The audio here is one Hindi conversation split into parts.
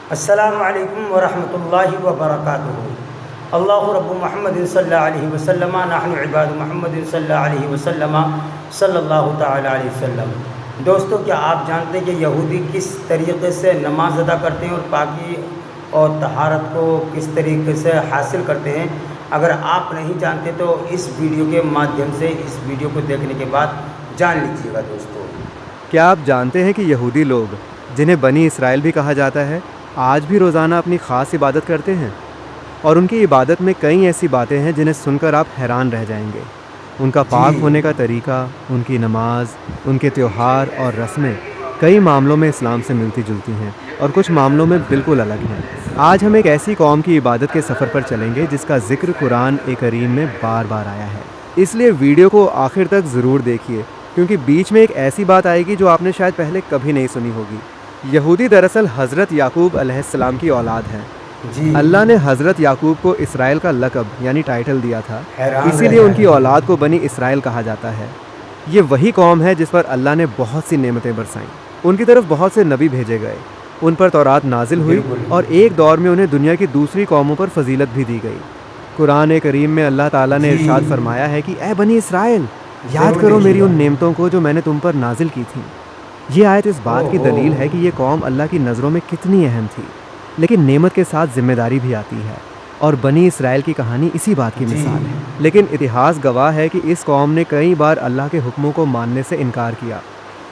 अस्सलामु अलैकुम वरहमतुल्लाहि वबरकातुहू। अल्लाहु रब्बु मुहम्मदिन सल्लल्लाहु अलैहि वसल्लम नहनु इबादु मुहम्मदिन सल्लल्लाहु अलैहि वसल्लम सल्लल्लाहु तआला अलैहि वसल्लम। दोस्तों, क्या आप जानते हैं कि यहूदी किस तरीक़े से नमाज अदा करते हैं और पाकी और तहारत को किस तरीके से हासिल करते हैं? अगर आप नहीं जानते तो इस वीडियो के माध्यम से इस वीडियो को देखने के बाद जान लीजिएगा। दोस्तों, क्या आप जानते हैं कि यहूदी लोग, जिन्हें बनी इसराइल भी कहा जाता है, आज भी रोज़ाना अपनी ख़ास इबादत करते हैं? और उनकी इबादत में कई ऐसी बातें हैं जिन्हें सुनकर आप हैरान रह जाएंगे। उनका पाक होने का तरीका, उनकी नमाज, उनके त्यौहार और रस्में कई मामलों में इस्लाम से मिलती जुलती हैं और कुछ मामलों में बिल्कुल अलग हैं। आज हम एक ऐसी कौम की इबादत के सफ़र पर चलेंगे जिसका जिक्र कुरान करीम में बार बार आया है। इसलिए वीडियो को आखिर तक ज़रूर देखिए, क्योंकि बीच में एक ऐसी बात आएगी जो आपने शायद पहले कभी नहीं सुनी होगी। यहूदी दरअसल हज़रत याकूब अलैहिस्सलाम की औलाद हैं। अल्लाह ने हज़रत याकूब को इसराइल का लक़ब यानी टाइटल दिया था, इसीलिए उनकी औलाद को बनी इसराइल कहा जाता है। ये वही कौम है जिस पर अल्लाह ने बहुत सी नेमतें बरसाईं। उनकी तरफ बहुत से नबी भेजे गए, उन पर तौरात नाजिल हुई और एक दौर में उन्हें दुनिया की दूसरी कौमों पर फजीलत भी दी गई। कुरान करीम में अल्लाह ताला ने इरशाद फरमाया है कि ए बनी इसराइल, याद करो मेरी उन नेमतों को जो मैंने तुम पर नाजिल की थी। ये आयत इस बात की दलील है कि ये कौम अल्लाह की नज़रों में कितनी अहम थी, लेकिन नेमत के साथ जिम्मेदारी भी आती है, और बनी इसराइल की कहानी इसी बात की मिसाल है। लेकिन इतिहास गवाह है कि इस कौम ने कई बार अल्लाह के हुक्मों को मानने से इनकार किया,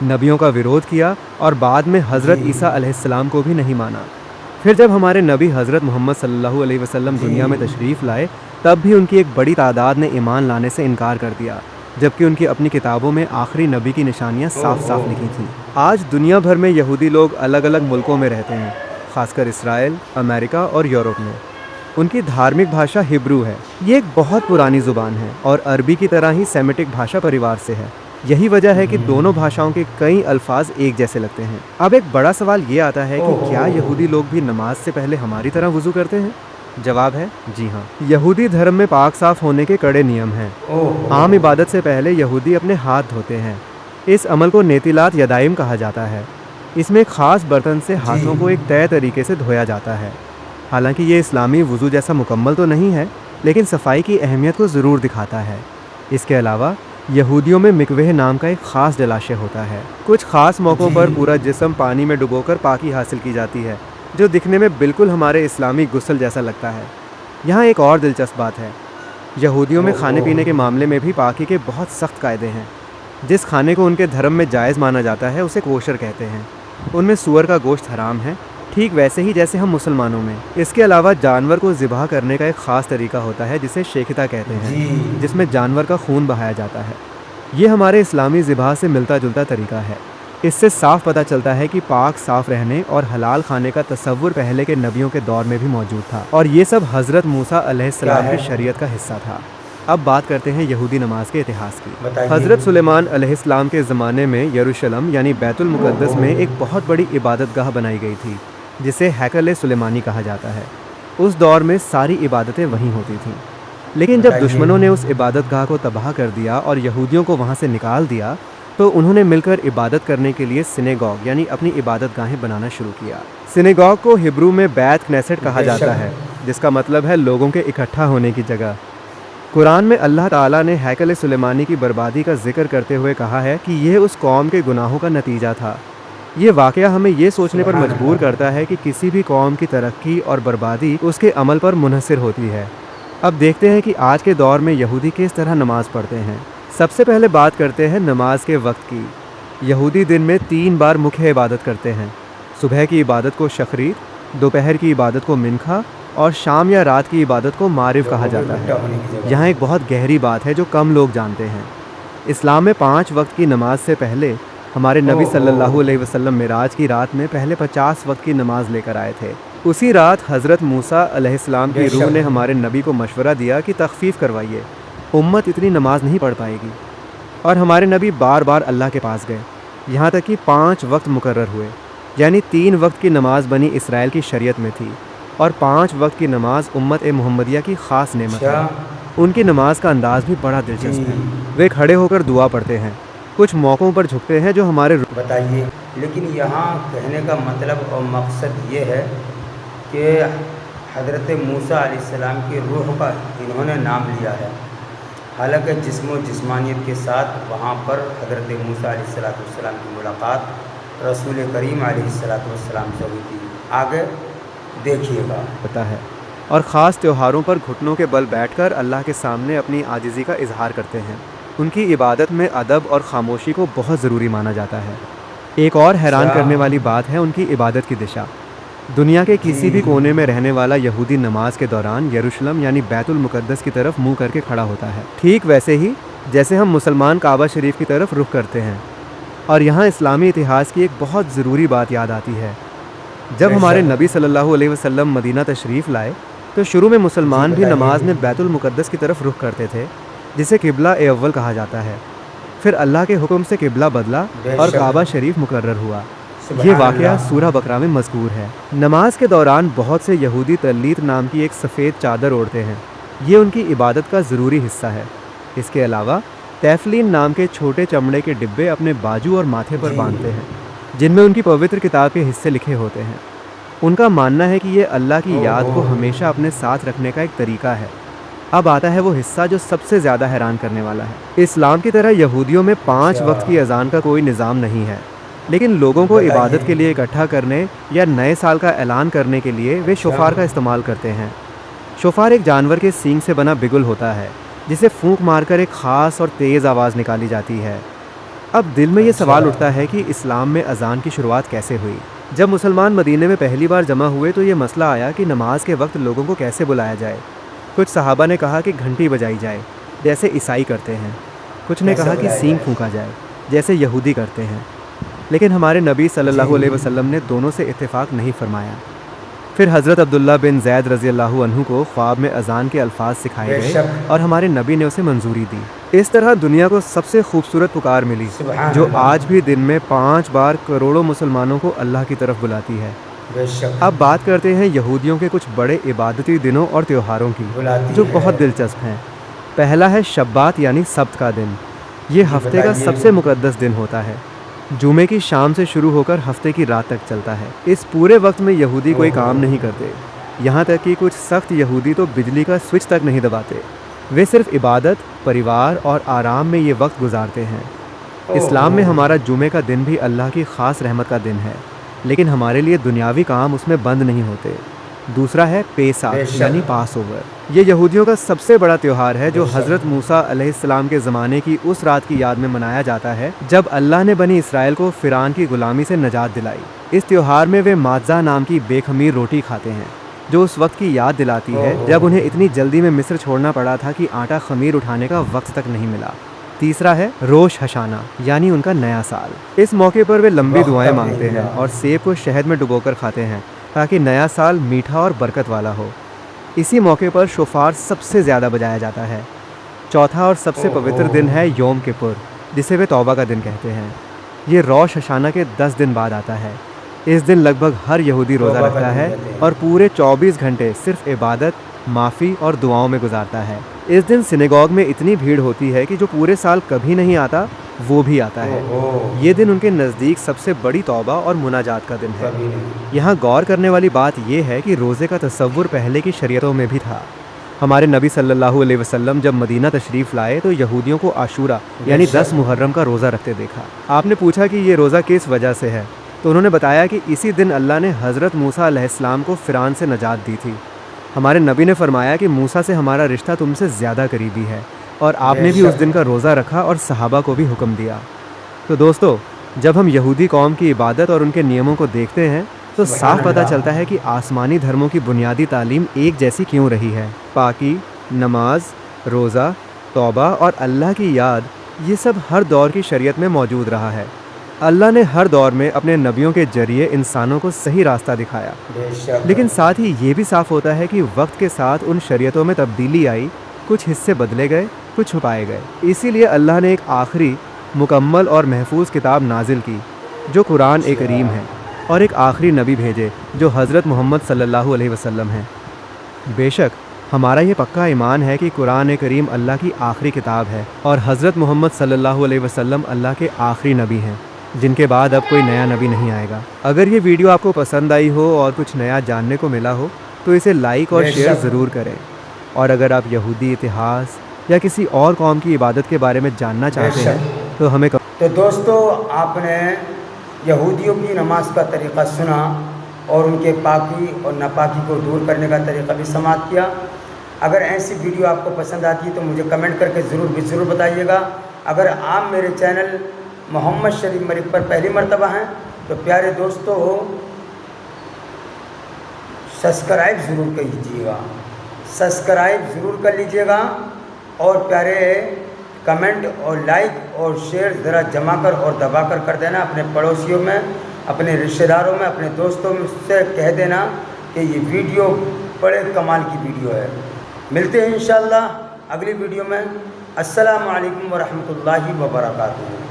नबियों का विरोध किया और बाद में हज़रत ईसा अलैहिस्सलाम को भी नहीं माना। फिर जब हमारे नबी हज़रत मोहम्मद सल्लल्लाहु अलैहि वसल्लम दुनिया में तशरीफ़ लाए, तब भी उनकी एक बड़ी तादाद ने ईमान लाने से इनकार कर दिया, जबकि उनकी अपनी किताबों में आखिरी नबी की निशानियां साफ साफ लिखी थीं। आज दुनिया भर में यहूदी लोग अलग अलग मुल्कों में रहते हैं, खासकर इसराइल, अमेरिका और यूरोप में। उनकी धार्मिक भाषा हिब्रू है। ये एक बहुत पुरानी ज़ुबान है और अरबी की तरह ही सेमिटिक भाषा परिवार से है। यही वजह है कि दोनों भाषाओं के कई अल्फाज एक जैसे लगते हैं। अब एक बड़ा सवाल ये आता है कि क्या यहूदी लोग भी नमाज से पहले हमारी तरह वज़ू करते हैं? जवाब है जी हाँ। यहूदी धर्म में पाक साफ होने के कड़े नियम हैं। आम इबादत से पहले यहूदी अपने हाथ धोते हैं। इस अमल को नेतिलात यदाइम कहा जाता है। इसमें ख़ास बर्तन से हाथों को एक तय तरीके से धोया जाता है। हालांकि ये इस्लामी वज़ू जैसा मुकम्मल तो नहीं है, लेकिन सफाई की अहमियत को ज़रूर दिखाता है। इसके अलावा यहूदियों में मिकवेह नाम का एक ख़ास जलाशय होता है। कुछ ख़ास मौक़ों पर पूरा जिस्म पानी में डुबोकर पाकी हासिल की जाती है, जो दिखने में बिल्कुल हमारे इस्लामी गुस्ल जैसा लगता है। यहाँ एक और दिलचस्प बात है, यहूदियों में खाने पीने के मामले में भी पाकी के बहुत सख्त कायदे हैं। जिस खाने को उनके धर्म में जायज़ माना जाता है उसे कोशर कहते हैं। उनमें सूअर का गोश्त हराम है, ठीक वैसे ही जैसे हम मुसलमानों में। इसके अलावा जानवर को ज़िबा करने का एक ख़ास तरीका होता है जिसे शेखिता कहते हैं, जिसमें जानवर का खून बहाया जाता है। ये हमारे इस्लामी ज़िबा से मिलता जुलता तरीका है। इससे साफ पता चलता है कि पाक साफ रहने और हलाल खाने का तसव्वुर पहले के नबियों के दौर में भी मौजूद था, और ये सब हज़रत मूसा अलैहिस्सलाम की शरीयत का हिस्सा था। अब बात करते हैं यहूदी नमाज के इतिहास की। हज़रत सुलेमान अलैहिस्सलाम के ज़माने में यरूशलेम यानी बैतुल मुक़द्दस में एक बहुत बड़ी इबादतगाह बनाई गई थी, जिसे हैकल सुलेमानी कहा जाता है। उस दौर में सारी इबादतें वहीं होती थीं। लेकिन जब दुश्मनों ने उस इबादतगाह को तबाह कर दिया और यहूदियों को वहाँ से निकाल दिया, तो उन्होंने मिलकर इबादत करने के लिए सिनेगॉग यानी अपनी इबादतगाहें बनाना शुरू किया। सिनेगॉग को हिब्रू में बैत क्नेसेट कहा जाता है, जिसका मतलब है लोगों के इकट्ठा होने की जगह। कुरान में अल्लाह ताला ने हैकल सुलेमानी की बर्बादी का जिक्र करते हुए कहा है कि यह उस कौम के गुनाहों का नतीजा था। ये वाक़या हमें ये सोचने पर मजबूर करता है कि किसी भी कौम की तरक्की और बर्बादी उसके अमल पर मुनहसर होती है। अब देखते हैं कि आज के दौर में यहूदी किस तरह नमाज़ पढ़ते हैं। सबसे पहले बात करते हैं नमाज के वक्त की। यहूदी दिन में 3 बार मुख्य इबादत करते हैं। सुबह की इबादत को शखरीत, दोपहर की इबादत को मिनखा और शाम या रात की इबादत को मारिफ कहा जाता है। यहाँ एक बहुत गहरी बात है जो कम लोग जानते हैं। इस्लाम में 5 वक्त की नमाज से पहले हमारे नबी सल्लल्लाहु अलैहि वसल्लम मिराज की रात में पहले 50 वक्त की नमाज लेकर आए थे। उसी रात हज़रत मूसा अलैहिस्सलाम की रूह ने हमारे नबी को मशवरा दिया कि तख़फ़ीफ़ करवाइए, उम्मत इतनी नमाज नहीं पढ़ पाएगी। और हमारे नबी बार बार अल्लाह के पास गए, यहाँ तक कि 5 वक्त मुकर्रर हुए। यानी 3 वक्त की नमाज बनी इसराइल की शरीयत में थी और 5 वक्त की नमाज उम्मत मुहम्मदिया की ख़ास नेमत है। उनकी नमाज का अंदाज़ भी बड़ा दिलचस्प है। वे खड़े होकर दुआ पढ़ते हैं, कुछ मौक़ों पर झुकते हैं जो हमारे बताइए। लेकिन यहाँ कहने का मतलब और मकसद ये है कि हज़रत मूसा अलैहिस्सलाम की रूह का इन्होंने नाम लिया है। हालांकि जिस्म व जिस्मानियत के साथ वहाँ पर हज़रत मूसा अलैहिस्सलाम की मुलाकात रसूल करीम अलैहिस्सलाम से हुई थी। आगे देखिएगा। पता है, और ख़ास त्योहारों पर घुटनों के बल बैठकर अल्लाह के सामने अपनी आजिज़ी का इजहार करते हैं। उनकी इबादत में अदब और ख़ामोशी को बहुत ज़रूरी माना जाता है। एक और हैरान करने वाली बात है उनकी इबादत की दिशा। दुनिया के किसी भी कोने में रहने वाला यहूदी नमाज के दौरान यरूशलेम यानी बैतुल मुक़द्दस की तरफ मुंह करके खड़ा होता है, ठीक वैसे ही जैसे हम मुसलमान काबा शरीफ की तरफ रुख करते हैं। और यहाँ इस्लामी इतिहास की एक बहुत ज़रूरी बात याद आती है। जब हमारे नबी सल्लल्लाहु अलैहि वसल्लम मदीना तशरीफ़ लाए तो शुरू में मुसलमान भी नमाज में बैतुल मुक़द्दस की तरफ रुख करते थे, जिसे किबला ए अव्वल कहा जाता है। फिर अल्लाह के हुक्म से किबला बदला और काबा शरीफ मुकर्रर हुआ। ये वाक़या सूरह बकरा में मज़कूर है। नमाज के दौरान बहुत से यहूदी तल्लीत नाम की एक सफ़ेद चादर ओढ़ते हैं। ये उनकी इबादत का ज़रूरी हिस्सा है। इसके अलावा तैफलीन नाम के छोटे चमड़े के डिब्बे अपने बाजू और माथे पर बांधते हैं, जिनमें उनकी पवित्र किताब के हिस्से लिखे होते हैं। उनका मानना है कि ये अल्लाह की याद को हमेशा अपने साथ रखने का एक तरीका है। अब आता है वो हिस्सा जो सबसे ज़्यादा हैरान करने वाला है। इस्लाम की तरह यहूदियों में 5 वक्त की अजान का कोई निज़ाम नहीं है, लेकिन लोगों को इबादत के लिए इकट्ठा करने या नए साल का ऐलान करने के लिए वे शोफार का इस्तेमाल करते हैं। शोफार एक जानवर के सींग से बना बिगुल होता है, जिसे फूंक मारकर एक ख़ास और तेज़ आवाज़ निकाली जाती है। अब दिल में ये सवाल उठता है कि इस्लाम में अजान की शुरुआत कैसे हुई। जब मुसलमान मदीने में पहली बार जमा हुए तो ये मसला आया कि नमाज के वक्त लोगों को कैसे बुलाया जाए। कुछ सहाबा ने कहा कि घंटी बजाई जाए, जैसे ईसाई करते हैं। कुछ ने कहा कि सींग फूंका जाए, जैसे यहूदी करते हैं। लेकिन हमारे नबी सल्लल्लाहु अलैहि वसल्लम ने दोनों से इत्तेफाक नहीं फरमाया। फिर हज़रत अब्दुल्ला बिन ज़ैद रज़ी अल्लाहु अन्हु को ख्वाब में अजान के अल्फाज सिखाए गए और हमारे नबी ने उसे मंजूरी दी। इस तरह दुनिया को सबसे खूबसूरत पुकार मिली, जो आज भी दिन में 5 बार करोड़ों मुसलमानों को अल्लाह की तरफ बुलाती है। अब बात करते हैं यहूदियों के कुछ बड़े इबादती दिनों और त्योहारों की, जो बहुत दिलचस्प हैं। पहला है शब्बात यानी सब्त का दिन। ये हफ्ते का सबसे मुक़द्दस दिन होता है। जुमे की शाम से शुरू होकर हफ्ते की रात तक चलता है। इस पूरे वक्त में यहूदी कोई काम नहीं करते। यहाँ तक कि कुछ सख्त यहूदी तो बिजली का स्विच तक नहीं दबाते। वे सिर्फ इबादत, परिवार और आराम में ये वक्त गुजारते हैं। इस्लाम में हमारा जुमे का दिन भी अल्लाह की ख़ास रहमत का दिन है, लेकिन हमारे लिए दुनियावी काम उसमें बंद नहीं होते। दूसरा है पेसाख यानी पास ओवर। ये यहूदियों का सबसे बड़ा त्यौहार है, जो हज़रत मूसा अलैहिस्सलाम के ज़माने की उस रात की याद में मनाया जाता है जब अल्लाह ने बनी इसराइल को फ़िरौन की ग़ुलामी से नजात दिलाई। इस त्यौहार में वे माज़ा नाम की बेखमीर रोटी खाते हैं, जो उस वक्त की याद दिलाती है जब उन्हें इतनी जल्दी में मिस्र छोड़ना पड़ा था कि आटा खमीर उठाने का वक्त तक नहीं मिला। तीसरा है रोश हशाना यानी उनका नया साल। इस मौके पर वे लंबी दुआएं मांगते हैं और सेब को शहद में डुबोकर खाते हैं ताकि नया साल मीठा और बरकत वाला हो। इसी मौके पर शोफार सबसे ज़्यादा बजाया जाता है। चौथा और सबसे पवित्र दिन है योम किपुर, जिसे वे तौबा का दिन कहते हैं। ये रोश हशाना के 10 दिन बाद आता है। इस दिन लगभग हर यहूदी रोज़ा रखता है और पूरे 24 घंटे सिर्फ इबादत, माफ़ी और दुआओं में गुजारता है। इस दिन सिनेगॉग में इतनी भीड़ होती है कि जो पूरे साल कभी नहीं आता वो भी आता है। ये दिन उनके नज़दीक सबसे बड़ी तौबा और मुनाजात का दिन है। यहाँ गौर करने वाली बात यह है कि रोज़े का तसव्वुर पहले की शरीयतों में भी था। हमारे नबी सल्लल्लाहु अलैहि वसल्लम जब मदीना तशरीफ़ लाए तो यहूदियों को आशूरा यानी 10 मुहर्रम का रोज़ा रखते देखा। आपने पूछा कि ये रोज़ा किस वजह से है, तो उन्होंने बताया कि इसी दिन अल्लाह ने हज़रत मूसा अलैहिस्सलाम को फ़िरौन से नजात दी थी। हमारे नबी ने फरमाया कि मूसा से हमारा रिश्ता तुमसे ज़्यादा करीबी है, और आपने भी उस दिन का रोज़ा रखा और सहाबा को भी हुक्म दिया। तो दोस्तों, जब हम यहूदी कौम की इबादत और उनके नियमों को देखते हैं तो साफ पता चलता है कि आसमानी धर्मों की बुनियादी तालीम एक जैसी क्यों रही है। पाकी, नमाज, रोज़ा, तौबा और अल्लाह की याद, ये सब हर दौर की शरीयत में मौजूद रहा है। अल्लाह ने हर दौर में अपने नबियों के जरिए इंसानों को सही रास्ता दिखाया, लेकिन साथ ही ये भी साफ़ होता है कि वक्त के साथ उन शरीयतों में तब्दीली आई, कुछ हिस्से बदले गए, कुछ छुपाए गए। इसीलिए अल्लाह ने एक आखिरी मुकम्मल और महफूज किताब नाजिल की, जो कुरान ए करीम है, और एक आखिरी नबी भेजे जो हज़रत मोहम्मद सल्लल्लाहु अलैहि वसल्लम हैं। बेशक हमारा ये पक्का ईमान है कि कुरान ए करीम अल्लाह की आखिरी किताब है और हज़रत मोहम्मद सल्लल्लाहु अलैहि वसल्लम अल्लाह के आखिरी नबी हैं, जिनके बाद अब कोई नया नबी नहीं आएगा। अगर ये वीडियो आपको पसंद आई हो और कुछ नया जानने को मिला हो तो इसे लाइक और शेयर बेशक। ज़रूर करें। और अगर आप यहूदी इतिहास या किसी और कौम की इबादत के बारे में जानना चाहते हैं तो हमें तो दोस्तों, आपने यहूदियों की नमाज का तरीक़ा सुना और उनके पाकी और नापाकी को दूर करने का तरीक़ा भी समाप्त किया। अगर ऐसी वीडियो आपको पसंद आती है तो मुझे कमेंट करके ज़रूर बताइएगा। अगर आप मेरे चैनल मोहम्मद शरीफ मलिक पर पहली मर्तबा हैं तो प्यारे दोस्तों सब्सक्राइब ज़रूर कीजिएगा, सब्सक्राइब ज़रूर कर लीजिएगा और प्यारे कमेंट और लाइक और शेयर ज़रा जमा कर और दबा कर देना। अपने पड़ोसियों में, अपने रिश्तेदारों में, अपने दोस्तों में से कह देना कि ये वीडियो बड़े कमाल की वीडियो है। मिलते हैं इंशाअल्लाह अगली वीडियो में। अस्सलामु अलैकुम व रहमतुल्लाहि व बरकातुहू।